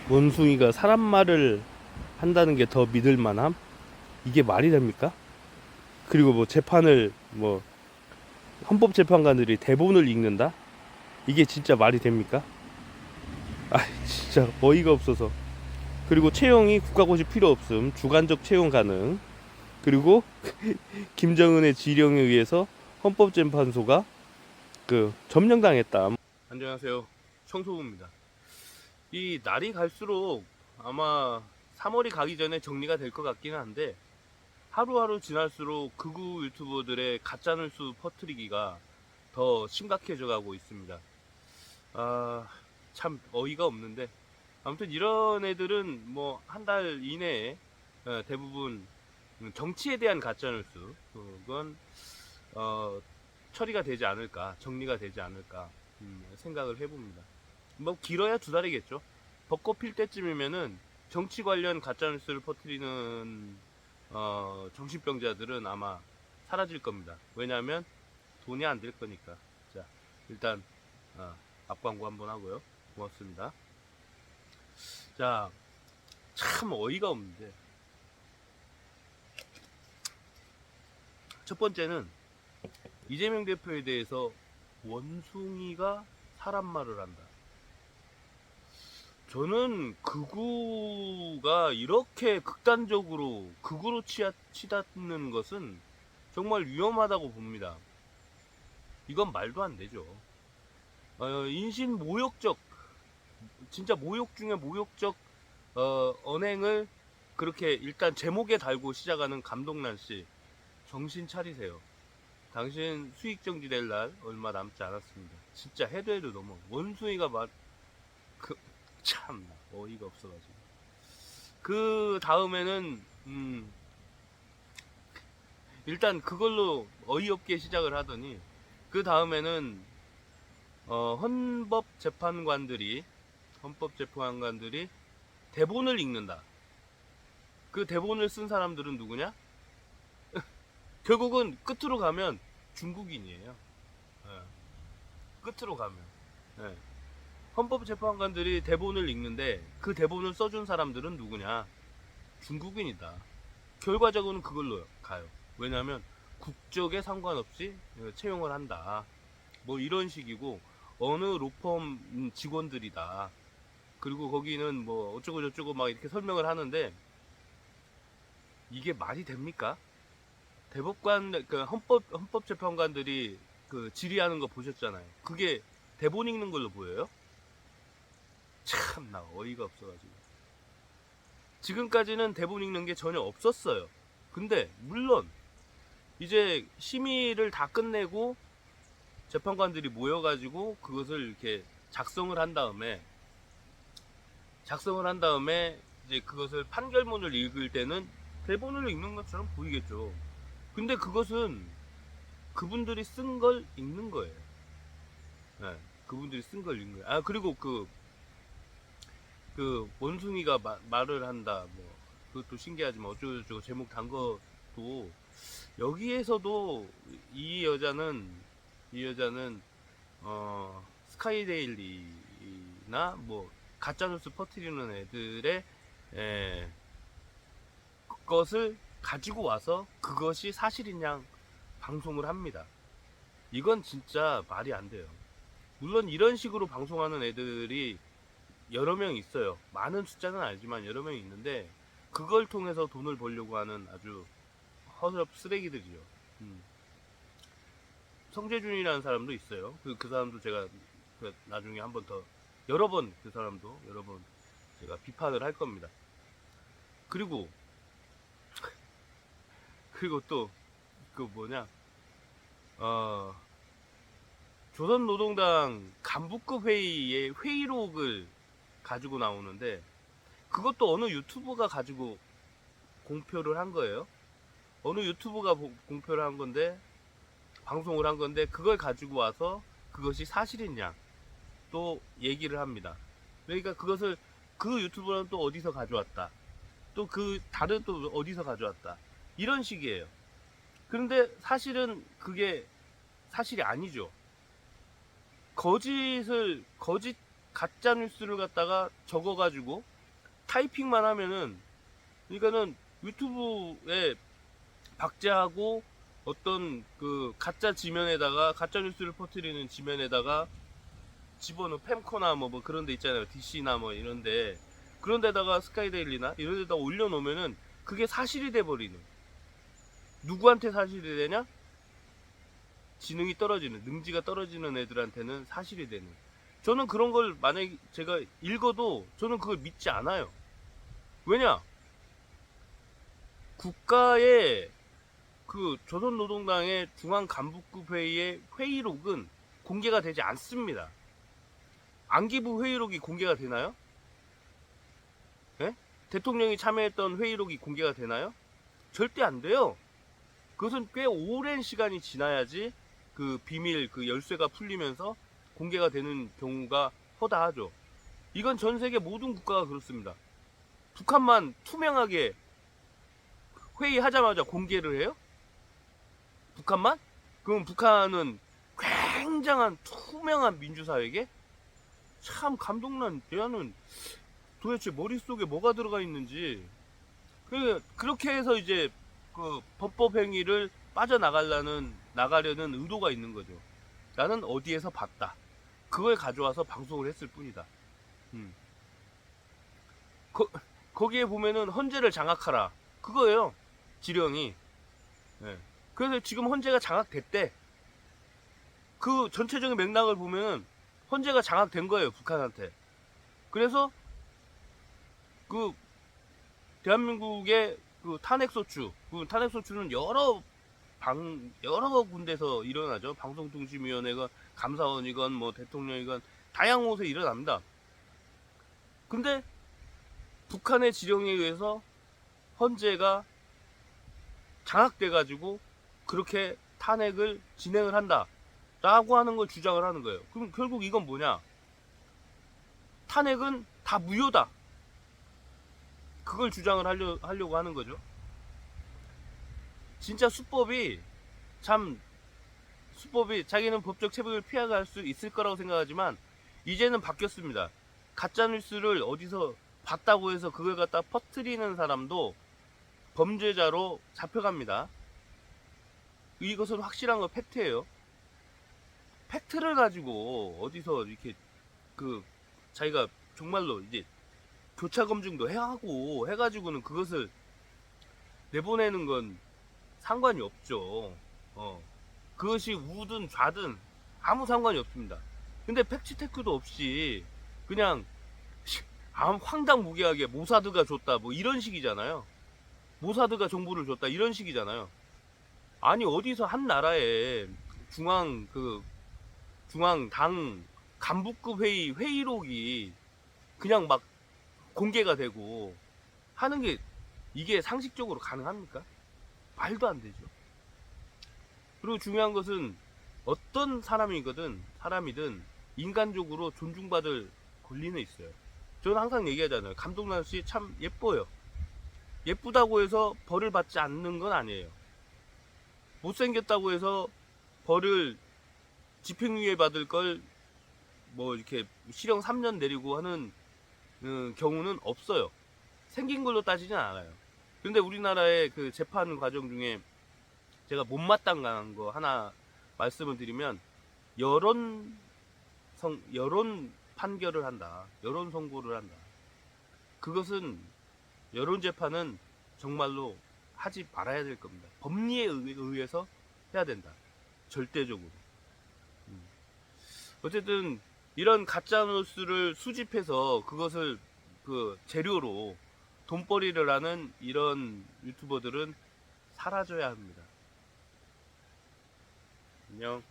원숭이가 사람 말을 한다는 게 더 믿을 만함? 이게 말이 됩니까? 그리고 뭐 재판을 뭐 헌법재판관들이 대본을 읽는다? 이게 진짜 말이 됩니까? 아, 진짜 어이가 없어서. 그리고 채용이 국가고시 필요 없음, 주관적 채용 가능. 그리고 김정은의 지령에 의해서 헌법재판소가 점령당했다. 안녕하세요, 청소부입니다. 이 날이 갈수록 아마 3월이 가기 전에 정리가 될 것 같기는 한데, 하루하루 지날수록 극우 유튜버들의 가짜뉴스 퍼뜨리기가 더 심각해져 가고 있습니다. 아, 참 어이가 없는데, 아무튼 이런 애들은 뭐 한 달 이내에 대부분 정치에 대한 가짜뉴스, 그건 처리가 되지 않을까, 정리가 되지 않을까 생각을 해봅니다. 뭐 길어야 2달이겠죠. 벚꽃 필 때쯤이면은 정치 관련 가짜뉴스를 퍼뜨리는 정신병자들은 아마 사라질 겁니다. 왜냐하면 돈이 안 될 거니까. 자, 일단 앞광고 한번 하고요. 고맙습니다. 자, 참 어이가 없는데, 첫 번째는 이재명 대표에 대해서 원숭이가 사람 말을 한다. 저는 극우가 이렇게 극단적으로 극우로 치닫는 것은 정말 위험하다고 봅니다. 이건 말도 안 되죠. 인신 모욕적, 진짜 모욕 중에 모욕적 언행을 그렇게 일단 제목에 달고 시작하는 감독란 씨, 정신 차리세요. 당신 수익 정지 될 날 얼마 남지 않았습니다. 진짜 해도 해도 너무 원숭이가 참 어이가 없어가지고. 그 다음에는 일단 그걸로 어이없게 시작을 하더니, 그 다음에는 헌법재판관들이 대본을 읽는다. 그 대본을 쓴 사람들은 누구냐? 결국은 끝으로 가면 중국인이에요. 예. 끝으로 가면. 예. 헌법재판관들이 대본을 읽는데 그 대본을 써준 사람들은 누구냐? 중국인이다. 결과적으로는 그걸로 가요. 왜냐하면 국적에 상관없이 채용을 한다. 뭐 이런 식이고, 어느 로펌 직원들이다. 그리고 거기는 뭐 어쩌고 저쩌고 막 이렇게 설명을 하는데, 이게 말이 됩니까? 대법관, 헌법재판관들이 질의하는 거 보셨잖아요. 그게 대본 읽는 걸로 보여요? 참, 나 어이가 없어가지고. 지금까지는 대본 읽는 게 전혀 없었어요. 근데, 물론, 이제 심의를 다 끝내고, 재판관들이 모여가지고, 그것을 이렇게 작성을 한 다음에, 이제 그것을 판결문을 읽을 때는 대본을 읽는 것처럼 보이겠죠. 근데 그것은 그분들이 쓴 걸 읽는 거예요. 네, 그분들이 쓴 걸 읽는 거예요. 아, 그리고 원숭이가 말을 한다. 뭐, 그것도 신기하지만 어쩌고저쩌고 제목 단 것도, 여기에서도 이 여자는, 스카이데일리나 뭐, 가짜뉴스 퍼뜨리는 애들의, 것을 가지고 와서 그것이 사실인 양 방송을 합니다. 이건 진짜 말이 안 돼요. 물론 이런 식으로 방송하는 애들이 여러 명 있어요. 많은 숫자는 알지만 여러 명 있는데, 그걸 통해서 돈을 벌려고 하는 아주 허접 쓰레기들이죠. 성재준이라는 사람도 있어요. 그 사람도 제가 나중에 한 번 더, 여러 번 제가 비판을 할 겁니다. 그리고 또 조선노동당 간부급 회의의 회의록을 가지고 나오는데, 그것도 어느 유튜버가 가지고 공표를 한 거예요. 어느 유튜버가 공표를 한 건데, 방송을 한 건데, 그걸 가지고 와서 그것이 사실인 양 또 얘기를 합니다. 그러니까 그것을 그 유튜버는 또 어디서 가져왔다, 또 다른 또 어디서 가져왔다, 이런 식이에요. 그런데 사실은 그게 사실이 아니죠. 거짓 가짜 뉴스를 갖다가 적어가지고 타이핑만 하면은, 그러니까는 유튜브에 박제하고 어떤 그 가짜 지면에다가, 가짜 뉴스를 퍼뜨리는 지면에다가 집어넣은 팸코나 뭐 그런 데 있잖아요. DC나 뭐 이런데, 그런 데다가 스카이데일리나 이런 데다가 올려놓으면은 그게 사실이 돼버리는. 누구한테 사실이 되냐? 지능이 떨어지는, 능지가 떨어지는 애들한테는 사실이 되는. 저는 그런 걸 만약에 제가 읽어도 저는 그걸 믿지 않아요. 왜냐? 국가의 그 조선노동당의 중앙간부급 회의의 회의록은 공개가 되지 않습니다. 안기부 회의록이 공개가 되나요? 예? 대통령이 참여했던 회의록이 공개가 되나요? 절대 안 돼요. 그것은 꽤 오랜 시간이 지나야지 그 비밀, 그 열쇠가 풀리면서 공개가 되는 경우가 허다하죠. 이건 전 세계 모든 국가가 그렇습니다. 북한만 투명하게 회의하자마자 공개를 해요? 북한만? 그럼 북한은 굉장한 투명한 민주사회게? 참 감동난. 얘는 도대체 머릿속에 뭐가 들어가 있는지. 그렇게 해서 이제 그 범법 행위를 빠져나가려는 의도가 있는 거죠. 나는 어디에서 봤다. 그걸 가져와서 방송을 했을 뿐이다. 거기에 보면은 헌재를 장악하라. 그거예요. 지령이. 네. 그래서 지금 헌재가 장악됐대. 그 전체적인 맥락을 보면은 헌재가 장악된 거예요. 북한한테. 그래서 그 대한민국의 그 탄핵소추는 여러 군데서 일어나죠. 방송통신위원회가 감사원이건 뭐 대통령이건 다양한 곳에 일어납니다. 근데 북한의 지령에 의해서 헌재가 장악돼가지고 그렇게 탄핵을 진행을 한다 라고 하는 걸 주장을 하는 거예요. 그럼 결국 이건 뭐냐? 탄핵은 다 무효다. 그걸 주장을 하려고 하는 거죠. 진짜 수법이 자기는 법적 체벌을 피해갈 수 있을 거라고 생각하지만 이제는 바뀌었습니다. 가짜뉴스를 어디서 봤다고 해서 그걸 갖다 퍼뜨리는 사람도 범죄자로 잡혀갑니다. 이것은 확실한 거 팩트예요. 팩트를 가지고 어디서 이렇게 그 자기가 정말로 이제 교차 검증도 해하고 해가지고는 그것을 내보내는 건 상관이 없죠. 그것이 우든 좌든 아무 상관이 없습니다. 근데 팩트체크도 없이 그냥 황당무계하게 모사드가 줬다 뭐 이런 식이잖아요. 모사드가 정보를 줬다 이런 식이잖아요. 아니 어디서 한 나라의 중앙당 간부급 회의록이 그냥 막 공개가 되고 하는 게 이게 상식적으로 가능합니까? 말도 안 되죠. 그리고 중요한 것은 어떤 사람이든 인간적으로 존중받을 권리는 있어요. 저는 항상 얘기하잖아요. 감독란 씨 참 예뻐요. 예쁘다고 해서 벌을 받지 않는 건 아니에요. 못생겼다고 해서 벌을 집행유예 받을 걸 뭐 이렇게 실형 3년 내리고 하는 경우는 없어요. 생긴 걸로 따지진 않아요. 근데 우리나라의 그 재판 과정 중에 제가 못마땅한 거 하나 말씀을 드리면 여론 판결을 한다. 여론 선고를 한다. 그것은 여론 재판은 정말로 하지 말아야 될 겁니다. 법리에 의해서 해야 된다. 절대적으로. 어쨌든 이런 가짜뉴스를 수집해서 그것을 그 재료로 돈벌이를 하는 이런 유튜버들은 사라져야 합니다. 안녕.